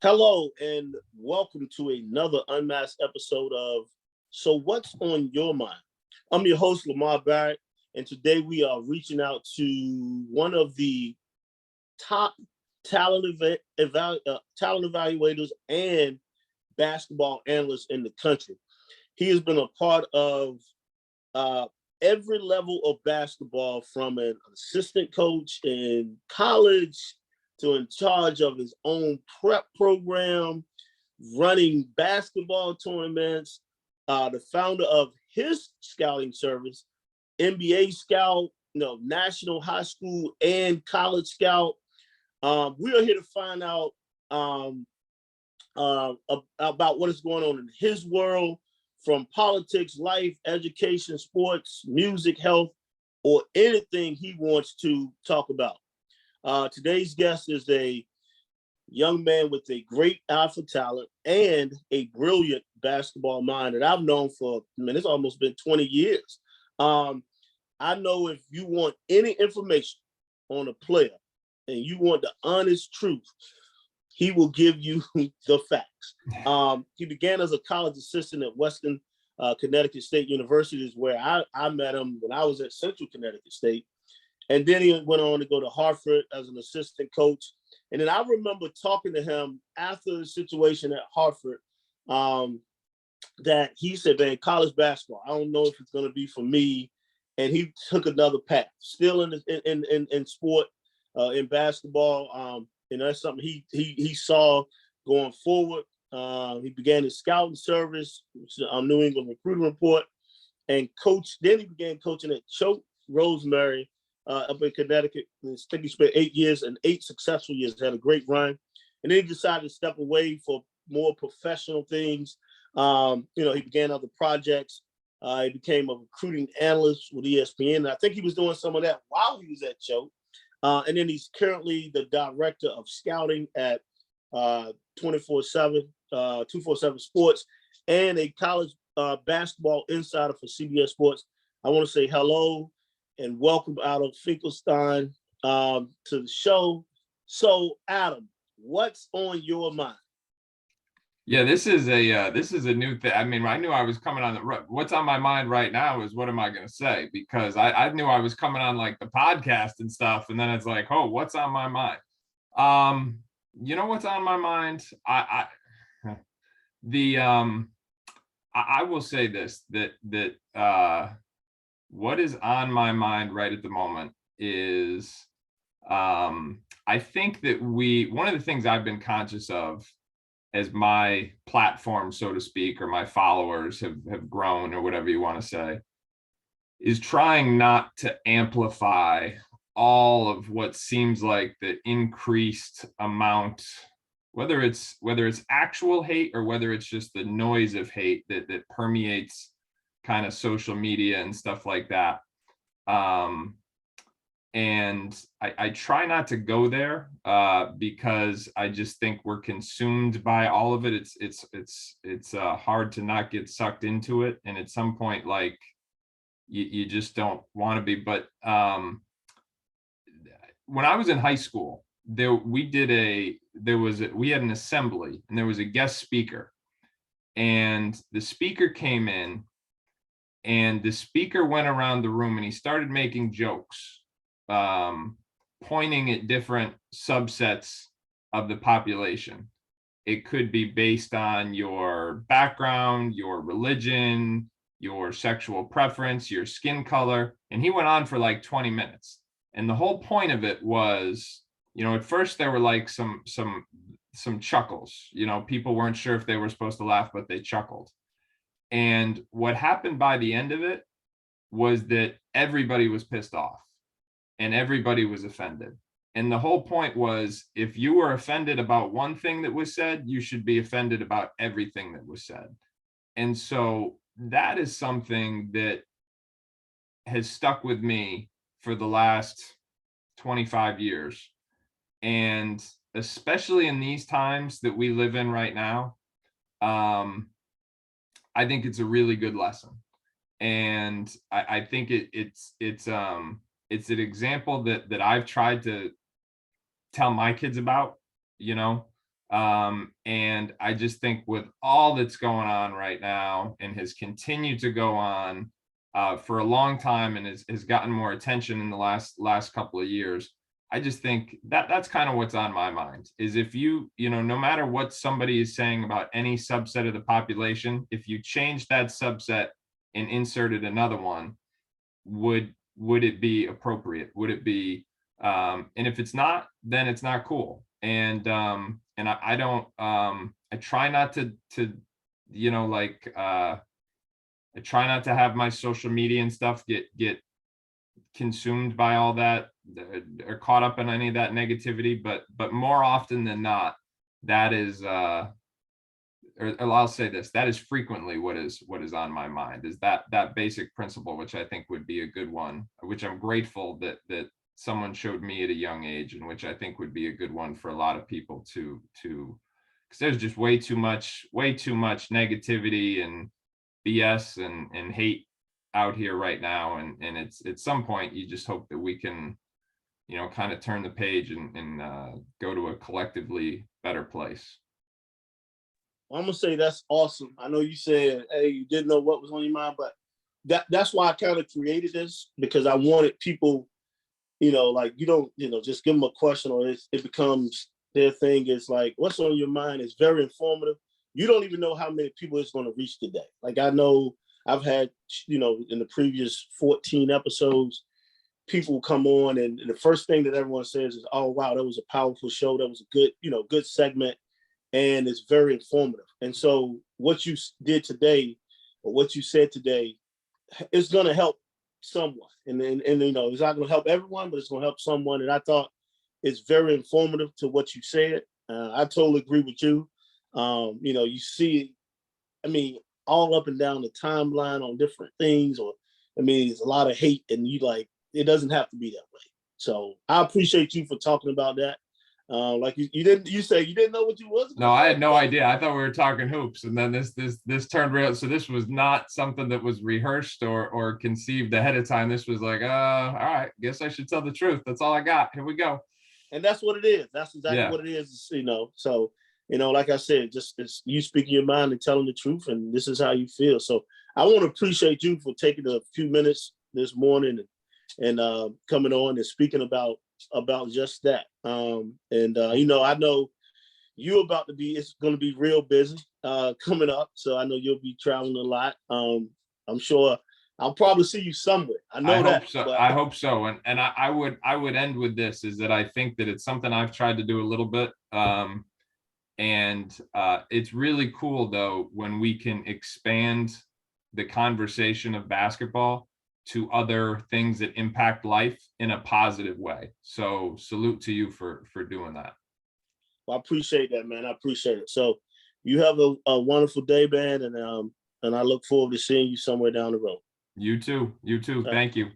Hello and welcome to another Unmasked episode of So What's on Your Mind? I'm your host, Lamar Barrett, and today we are reaching out to one of the top talent evaluators and basketball analysts in the country. He has been a part of uh, every level of basketball, from an assistant coach in college to in charge of his own prep program, running basketball tournaments, the founder of his scouting service, NBA Scout, National High School and College Scout. We are here to find out about what is going on in his world, from politics, life, education, sports, music, health, or anything he wants to talk about. Today's guest is a young man with a great eye for talent and a brilliant basketball mind that I've known for, it's almost been 20 years. I know if you want any information on a player and you want the honest truth, he will give you the facts. He began as a college assistant at Western Connecticut State University, is where I met him when I was at Central Connecticut State. And then he went on to go to Hartford as an assistant coach. And then I remember talking to him after the situation at Hartford, that he said, man, college basketball, I don't know if it's going to be for me. And he took another path, still in sport, in basketball. That's something he saw going forward. He began his scouting service, which is New England Recruiting Report, and then he began coaching at Choate Rosemary up in Connecticut. I think he spent 8 years and 8 successful years, had a great run. And then he decided to step away for more professional things. He began other projects. He became a recruiting analyst with ESPN. And I think he was doing some of that while he was at Choate. And then he's currently the director of scouting at 247 Sports and a college basketball insider for CBS Sports. I want to say hello and welcome out of Finkelstein to the show. So, Adam, what's on your mind? Yeah, this is a new thing. I mean, I knew I was coming on what's on my mind right now is what am I going to say? Because I knew I was coming on like the podcast and stuff, and then it's like, oh, what's on my mind? What's on my mind? I will say this, that what is on my mind right at the moment is I think that one of the things I've been conscious of as my platform, so to speak, or my followers have grown, or whatever you want to say, is trying not to amplify all of what seems like the increased amount, whether it's actual hate or whether it's just the noise of hate that permeates kind of social media and stuff like that. And I try not to go there because I just think we're consumed by all of it. It's hard to not get sucked into it, and at some point, like you just don't want to be. But when I was in high school, we had an assembly, and there was a guest speaker, and the speaker came in, and the speaker went around the room and he started making jokes. Pointing at different subsets of the population. It could be based on your background, your religion, your sexual preference, your skin color. And he went on for like 20 minutes. And the whole point of it was, at first there were like some chuckles. People weren't sure if they were supposed to laugh, but they chuckled. And what happened by the end of it was that everybody was pissed off. And everybody was offended. And the whole point was, if you were offended about one thing that was said, you should be offended about everything that was said. And so that is something that has stuck with me for the last 25 years. And especially in these times that we live in right now, I think it's a really good lesson. And I think it's an example that I've tried to tell my kids about, And I just think with all that's going on right now and has continued to go on for a long time and has gotten more attention in the last couple of years, I just think that that's kind of what's on my mind is if you know, no matter what somebody is saying about any subset of the population, if you change that subset and inserted another one, would it be appropriate? Would it be, and if it's not, then it's not cool. And I don't, I try not to, you know, like, I try not to have my social media and stuff get consumed by all that or caught up in any of that negativity, but more often than not, that is, or I'll say this, that is frequently what is on my mind, is that basic principle, which I think would be a good one, which I'm grateful that someone showed me at a young age, and which I think would be a good one for a lot of people to because there's just way too much negativity and BS and hate out here right now, and it's at some point you just hope that we can, you know, kind of turn the page and go to a collectively better place. I'm gonna say that's awesome. I know you said, hey, you didn't know what was on your mind, but that's why I kind of created this, because I wanted people, you know, like, you don't, you know, just give them a question or it becomes their thing. Is like, what's on your mind is very informative. You don't even know how many people it's going to reach today. Like, I know I've had, you know, in the previous 14 episodes, people come on and the first thing that everyone says is, oh, wow, that was a powerful show. That was a good, you know, good segment. And it's very informative. And so what you did today, or what you said today, is going to help someone. And you know, it's not going to help everyone, but it's going to help someone. And I thought it's very informative to what you said. I totally agree with you. You know, you see, I mean, all up and down the timeline on different things, or, I mean, there's a lot of hate, and you like, it doesn't have to be that way. So I appreciate you for talking about that. Like you say you didn't know what you was. No, I had no idea. I thought we were talking hoops, and then this turned real. So this was not something that was rehearsed or conceived ahead of time. This was like, all right, guess I should tell the truth. That's all I got. Here we go. And that's what it is. That's exactly what it is. You know, so, you know, like I said, just it's you speaking your mind and telling the truth, and this is how you feel. So I want to appreciate you for taking a few minutes this morning and coming on and speaking about just that. You know, I know you about to be, it's going to be real busy coming up. So I know you'll be traveling a lot. I'm sure I'll probably see you somewhere. I know that. Hope so. But I hope so. And I would end with this, is that I think that it's something I've tried to do a little bit. And it's really cool though, when we can expand the conversation of basketball to other things that impact life in a positive way. So salute to you for doing that. Well, I appreciate that, man. I appreciate it. So you have a wonderful day, man. And I look forward to seeing you somewhere down the road. You too. Thank you.